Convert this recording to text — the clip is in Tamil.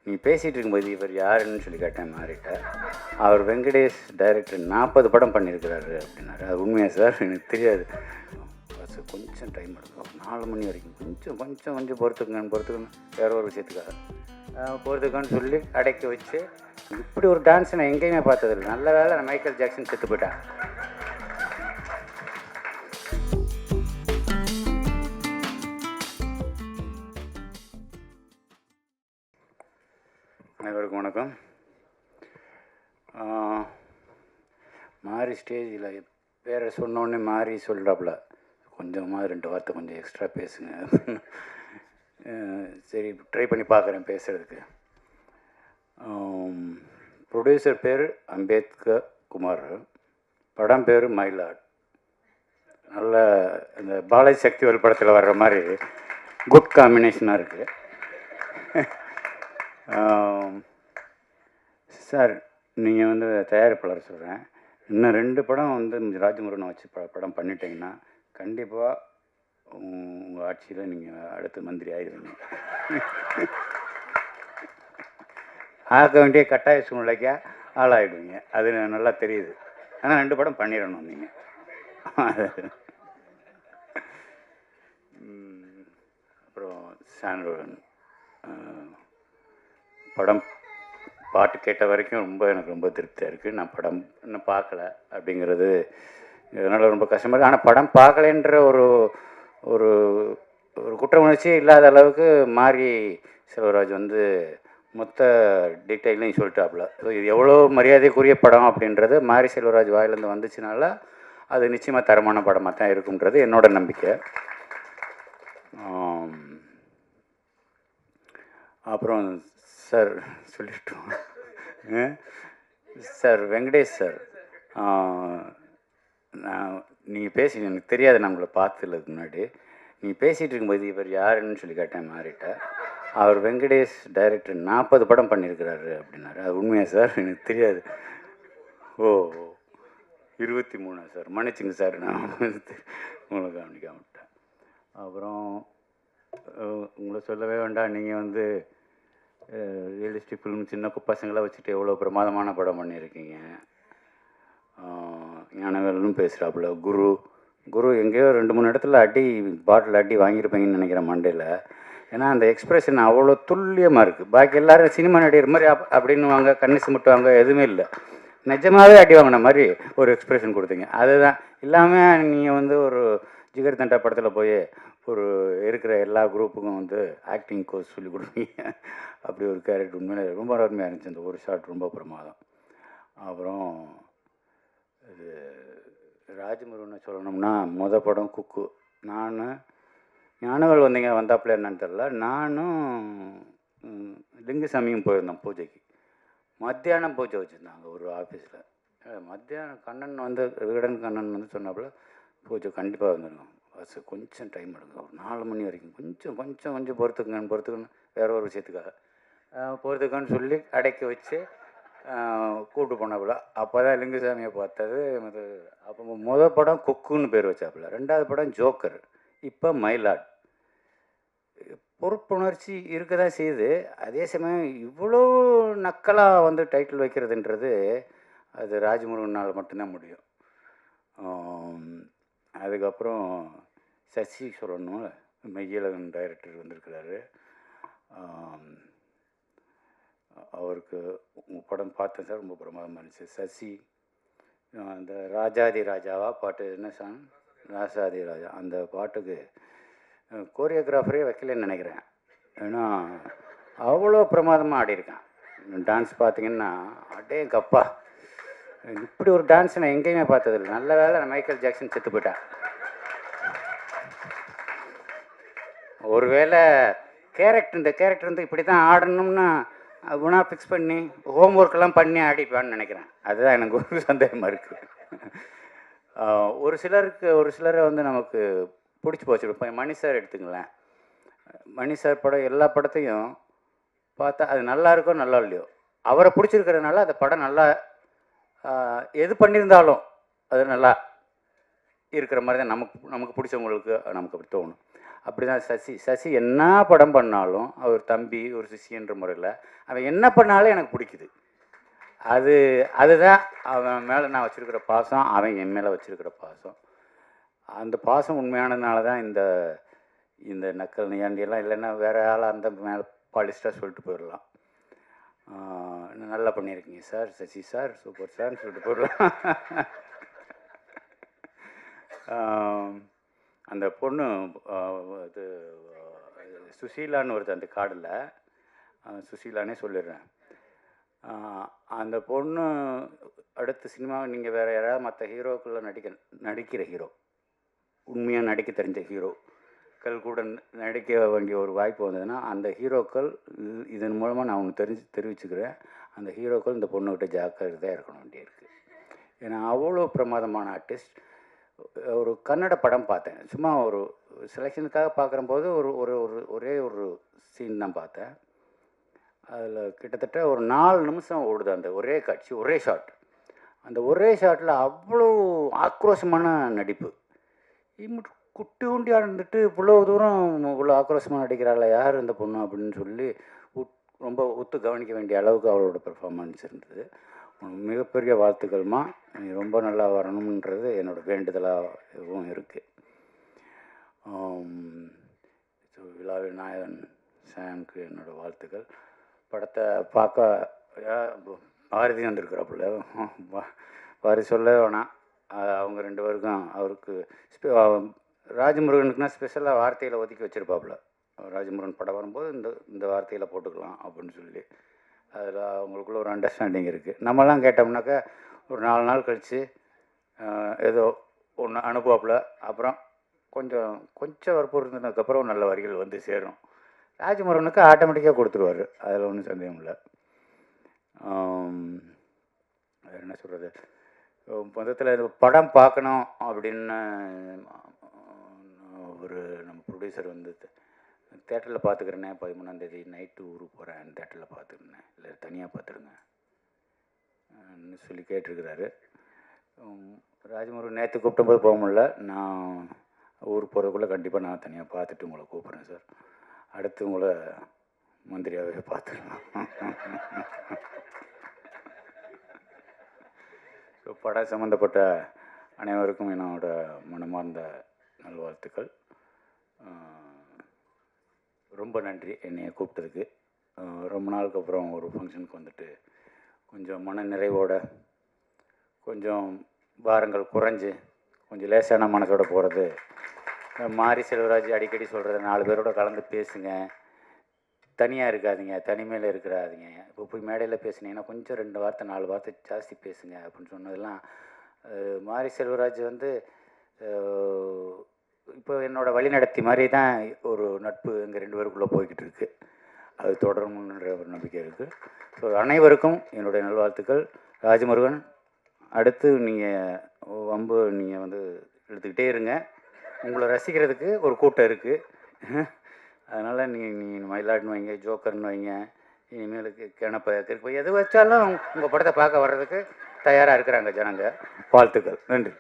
நீ பேசிகிட்டு இருக்கும்போது இவர் யாருன்னு சொல்லி கேட்டேன் மாறிட்ட. அவர் வெங்கடேஷ் டைரக்டர் 40 படம் பண்ணியிருக்கிறாரு அப்படின்னாரு. அது உண்மையா சார்? எனக்கு தெரியாது. சார் கொஞ்சம் டைம் எடுக்கும், 4 மணி வரைக்கும் கொஞ்சம் கொஞ்சம் கொஞ்சம் பொறுத்துக்குன்னு வேற ஒரு விஷயத்துக்காக பொறுத்துக்கான்னு சொல்லி அடைக்க வச்சு, இப்படி ஒரு டான்ஸ் நான் எங்கேயுமே பார்த்ததில்லை. நல்ல வேளை நான் மைக்கேல் ஜாக்சன் செத்து போயிட்டேன். அனைவருக்கும் வணக்கம். மாறி ஸ்டேஜில் பேரை சொன்னோடனே மாறி சொல்கிறாப்புல, கொஞ்சமாக 2 வார்த்தை கொஞ்சம் எக்ஸ்ட்ரா பேசுங்க. சரி, ட்ரை பண்ணி பார்க்குறேன் பேசுகிறதுக்கு. ப்ரொடியூசர் பேர் அம்பேத்கர் குமார், படம் பேர் மயிலாட். நல்ல இந்த பாலாஜி சக்திவேல் படத்தில் வர்ற மாதிரி குட் காம்பினேஷனாக இருக்குது. சார், நீங்கள் வந்து தயாரிப்பாளர் சொல்கிறேன், இன்னும் 2 படம் வந்து ராஜமுருகனை வச்சு படம் பண்ணிட்டீங்கன்னா கண்டிப்பாக உங்கள் ஆட்சியில் நீங்கள் அடுத்த மந்திரி ஆயிடுவீங்க. ஆக்க வேண்டிய கட்டாய சூழ்நிலைக்கு ஆளாயிடுவீங்க. அது நல்லா தெரியுது. ஆனால் 2 படம் பண்ணிடணும் நீங்கள். அப்புறம் சாண்ட்ரோன் படம் பாட்டு கேட்ட வரைக்கும் எனக்கு ரொம்ப திருப்தியாக இருக்குது. நான் படம் இன்னும் பார்க்கல அப்படிங்கிறது அதனால் ரொம்ப கஷ்டமாக இருக்குது. ஆனால் படம் பார்க்கலன்ற ஒரு ஒரு ஒரு குற்ற உணர்ச்சியே இல்லாத அளவுக்கு மாறி செல்வராஜ் வந்து மொத்த டீட்டெயிலையும் சொல்லிட்டாப்புல. ஸோ இது எவ்வளோ மரியாதைக்குரிய படம் அப்படின்றது மாறி செல்வராஜ் வாயிலேருந்து வந்துச்சுனால அது நிச்சயமாக தரமான படமாக தான் இருக்குன்றது என்னோட நம்பிக்கை. அப்புறம் சார் சொல்லிட்டோம் சார், வெங்கடேஷ் சார், நீங்கள் பேசி எனக்கு தெரியாது, நான் உங்களை பார்த்ததுக்கு முன்னாடி நீங்கள் பேசிகிட்டு இருக்கும்போது இவர் யாருன்னு சொல்லி கேட்டேன் மாறிட்ட. அவர் வெங்கடேஷ் டைரக்டர் 40 படம் பண்ணியிருக்கிறாரு அப்படின்னாரு. அது உண்மையா சார்? எனக்கு தெரியாது. ஓ 23 சார், மன்னிச்சுங்க சார், நான் உங்களுக்கு கவனிக்காம விட்டேன். அப்புறம் உங்களை சொல்லவே வேண்டாம், நீங்கள் வந்து ரியலிஸ்டிக் ஃபிலிம் சின்ன பசங்களாக வச்சுட்டு எவ்வளோ பிரமாதமான படம் பண்ணியிருக்கீங்க. ஞானவேலும் பேசுகிறாப்புல. குரு எங்கேயோ 2-3 இடத்துல பாட்டில் அடி வாங்கியிருப்பீங்கன்னு நினைக்கிறேன் மண்டையில். ஏன்னா அந்த எக்ஸ்ப்ரெஷன் அவ்வளோ துல்லியமாக இருக்குது. பாக்கி எல்லோரும் சினிமா நடிகர் மாதிரி அப்படின்னுவாங்க, கண்ணு சிமிட்டுவாங்க, எதுவுமே இல்லை. நிஜமாகவே அடி வாங்கின மாதிரி ஒரு எக்ஸ்ப்ரெஷன் கொடுத்தீங்க. அதுதான் இல்லாமல் நீங்கள் வந்து ஒரு ஜிகர் தண்டா படத்தில் போய் ஒரு இருக்கிற எல்லா குரூப்புக்கும் வந்து ஆக்டிங் கோர்ஸ் சொல்லி கொடுப்பீங்க. அப்படி ஒரு கேரக்டர் உண்மையிலே ரொம்ப அருமையாக இருந்துச்சு. அந்த ஒரு ஷாட் ரொம்ப பிரமாதம். அப்புறம் இது ராஜமுருகனை சொல்லணும்னா படம் குக்கு. நான் ஞானவேல் வந்தாப்புல என்னன்னு தெரில. நானும் லிங்குசாமியும் போயிருந்தோம் பூஜைக்கு. மத்தியானம் பூஜை வச்சுருந்தாங்க ஒரு ஆஃபீஸில். மத்தியானம் கண்ணன் வந்து விகடன் கண்ணன் வந்து சொன்னாப்புல பூஜை கண்டிப்பாக வந்துருக்கும், பஸ் கொஞ்சம் டைம் எடுக்கும், 4 மணி வரைக்கும் கொஞ்சம் கொஞ்சம் கொஞ்சம் பொறுத்துக்குன்னு வேற ஒரு விஷயத்துக்காக பொறுத்துக்கான்னு சொல்லி அடைக்க வச்சு கூப்பிட்டு போனாப்புல. அப்போ தான் லிங்குசாமியை பார்த்தது. அப்போ படம் குக்குன்னு பேர் வச்சாப்புல. 2வது படம் ஜோக்கர், இப்போ மயிலாட். பொறுப்புணர்ச்சி இருக்க தான் செய்யுது. அதே சமயம் இவ்வளோ நக்கலாக வந்து டைட்டில் வைக்கிறதுன்றது அது ராஜமுருகனால் மட்டும்தான் முடியும். அதுக்கப்புறம் சசி சொல்லணும், மெய்யழகன் டைரக்டர் வந்திருக்கிறாரு. அவருக்கு படம் பார்த்தேன் சார், ரொம்ப பிரமாதமாக இருந்துச்சு. சசி அந்த ராஜாதி ராஜாவா பாட்டு, என்ன சாங்? ராசாதி ராஜா. அந்த பாட்டுக்கு கோரியோகிராஃபரே வைக்கலன்னு நினைக்கிறேன். ஏன்னா அவ்வளோ பிரமாதமாக ஆடியிருக்கேன். டான்ஸ் பார்த்தீங்கன்னா அடேங்கப்பா, இப்படி ஒரு டான்ஸ் நான் எங்கேயுமே பார்த்ததில்லை. நல்ல வேளை நான் மைக்கேல் ஜாக்சன் செத்து போயிட்டேன். ஒருவேளை இந்த கேரக்டர் வந்து இப்படி தான் ஆடணும்னா குணா ஃபிக்ஸ் பண்ணி ஹோம் ஒர்க்கெல்லாம் பண்ணி ஆடிப்பான்னு நினைக்கிறேன். அதுதான் எனக்கு ஒரு சந்தேகமாக இருக்குது. ஒரு சிலரை வந்து நமக்கு பிடிச்சி போச்சு. இப்போ மணி சார் எடுத்துங்களேன். மணி சார் படம் எல்லா படத்தையும் பார்த்தா அது நல்லா இருக்கோ நல்லா இல்லையோ, அவரை பிடிச்சிருக்கிறதுனால அந்த படம் நல்லா எது பண்ணியிருந்தாலும் அது நல்லா இருக்கிற மாதிரி தான் நமக்கு பிடிச்சவங்களுக்கு நமக்கு அப்படி தோணும். அப்படி தான் சசி என்ன படம் பண்ணாலும் அவர் தம்பி ஒரு சிஷியன்ற முறையில் அவன் என்ன பண்ணாலும் எனக்கு பிடிக்குது. அதுதான் அவன் மேலே நான் வச்சுருக்கிற பாசம், அவன் என் மேலே வச்சுருக்கிற பாசம். அந்த பாசம் உண்மையானதுனால தான் இந்த நக்கல் நியாண்டியெல்லாம், இல்லைன்னா வேறு ஆளாக அந்த மேலே பாலிஸ்டாக சொல்லிட்டு போயிடலாம். நல்லா பண்ணியிருக்கீங்க சார், சசி சார், சூப்பர் சார்னு சொல்லிட்டு போயிடலாம். அந்த பொண்ணு இது சுசீலான்னு வருது அந்த கார்டில், சுசீலானே சொல்லிடுறேன். அந்த பொண்ணு அடுத்த சினிமாவை நீங்கள் வேறு யாராவது மற்ற ஹீரோக்குள்ளே நடிக்கிற ஹீரோ, உண்மையாக நடிக்க தெரிஞ்ச ஹீரோக்கள் கூட நடிக்க வேண்டிய ஒரு வாய்ப்பு வந்ததுன்னா அந்த ஹீரோக்கள் இதன் மூலமாக நான் ஒன்று தெரிவிச்சுக்கிறேன், அந்த ஹீரோக்கள் இந்த பொண்ணுக்கிட்ட ஜாக்கிரதையாக இருக்கணும் வேண்டியிருக்கு. ஏன்னா அவ்வளோ பிரமாதமான ஆர்டிஸ்ட். ஒரு கன்னட படம் பார்த்தேன், சும்மா ஒரு செலெக்ஷனுக்காக பார்க்குறம்போது ஒரே ஒரு சீன் தான் பார்த்தேன். அதில் கிட்டத்தட்ட ஒரு 4 நிமிஷம் ஓடுது அந்த ஒரே காட்சி, ஒரே ஷாட். அந்த ஒரே ஷாட்டில் அவ்வளோ ஆக்ரோஷமான நடிப்பு. குட்டி உண்டியாக இருந்துட்டு இவ்வளோ தூரம் இவ்வளோ ஆக்ரோஷமாக நடிக்கிறாள் யார் இந்த பொண்ணு அப்படின்னு சொல்லி ரொம்ப ஒத்து கவனிக்க வேண்டிய அளவுக்கு அவளோட பெர்ஃபார்மன்ஸ் இருந்தது. மிகப்பெரிய வாழ்த்துக்கள்மா, நீ ரொம்ப நல்லா வரணுன்றது என்னோடய வேண்டுதலாகவும் இருக்குது. விழாவின் நாயகன் சாம்க்கு என்னோடய வாழ்த்துக்கள். படத்தை பார்க்க பாரதி வந்திருக்கிறாப்புல, பாரதி சொல்ல வேணாம், அவங்க 2 பேருக்கும் அவருக்கு ராஜமுருகனுக்குன்னா ஸ்பெஷலாக வார்த்தையில் ஒதுக்கி வச்சுருப்பாப்புல. ராஜமுருகன் படம் வரும்போது இந்த வார்த்தையில் போட்டுக்கலாம் அப்படின்னு சொல்லி அதில் அவங்களுக்குள்ள ஒரு அண்டர்ஸ்டாண்டிங் இருக்குது. நம்மலாம் கேட்டோம்னாக்கா ஒரு 4 நாள் கழித்து ஏதோ ஒன்று அனுப்புவாப்புல, அப்புறம் கொஞ்சம் வற்புறுத்தினதுக்கப்புறம் நல்ல வரிகள் வந்து சேரும். ராஜமுருகனுக்கு ஆட்டோமேட்டிக்காக கொடுத்துருவார், அதில் ஒன்றும் சந்தேகம் இல்லை. வேறு என்ன சொல்கிறது, மொத்தத்தில் படம் பார்க்கணும் அப்படின்னு ஒரு நம்ம ப்ரொடியூசர் வந்து தேட்டரில் பார்த்துக்கிறேன்னே 13ஆம் தேதி நைட்டு ஊருக்கு போகிறேன், தேட்டரில் பார்த்துக்கிறேன், இல்லை தனியாக பார்த்துருங்க சொல்லி கேட்டிருக்கிறாரு. ராஜமுருகன் நேற்று கூப்பிட்டம்போது போக முடியல, நான் ஊருக்கு போகிறதுக்குள்ளே கண்டிப்பாக நான் தனியாக பார்த்துட்டு உங்களை கூப்பிட்றேன் சார். அடுத்து உங்களை மந்திரியாகவே பார்த்துக்கலாம். ஸோ படம் சம்மந்தப்பட்ட அனைவருக்கும் என்னோட மனமார்ந்த நல்வாழ்த்துக்கள். ரொம்ப நன்றி என்னைய கூப்பிட்டதுக்கு. ரொம்ப நாளுக்கு அப்புறம் ஒரு ஃபங்க்ஷனுக்கு வந்துட்டு கொஞ்சம் மன நிறைவோட, கொஞ்சம் பாரங்கள் குறைஞ்சி, கொஞ்சம் லேசான மனசோட போகிறது. மாரி செல்வராஜ் அடிக்கடி சொல்கிறது, 4 பேரோட கலந்து பேசுங்க, தனியாக இருக்காதீங்க, தனிமையில் இருக்கிறாதீங்க. இப்போ போய் மேடையில் பேசுனீங்கன்னா கொஞ்சம் 2 வார்த்தை 4 வார்த்தை ஜாஸ்தி பேசுங்க அப்படின்னு சொன்னதெல்லாம் மாரி செல்வராஜ் வந்து இப்போ என்னோடய வழிநடத்தி மாதிரி தான் ஒரு நட்பு எங்கள் 2 பேருக்குள்ளே போய்கிட்டு இருக்குது. அது தொடரும்ன்ற ஒரு நம்பிக்கை இருக்குது. ஸோ அனைவருக்கும் என்னுடைய நல்வாழ்த்துக்கள். ராஜமுருகன், அடுத்து நீங்கள் வந்து எடுத்துக்கிட்டே இருங்க, உங்களை ரசிக்கிறதுக்கு ஒரு கூட்டம் இருக்குது. அதனால் நீங்கள் மயிலாடுன்னு வைங்க, ஜோக்கர்னு வைங்க, இனிமேலுக்கு கிணப்ப எது வச்சாலும் உங்கள் படத்தை பார்க்க வர்றதுக்கு தயாராக இருக்கிறாங்க ஜனங்க. வாழ்த்துக்கள். நன்றி.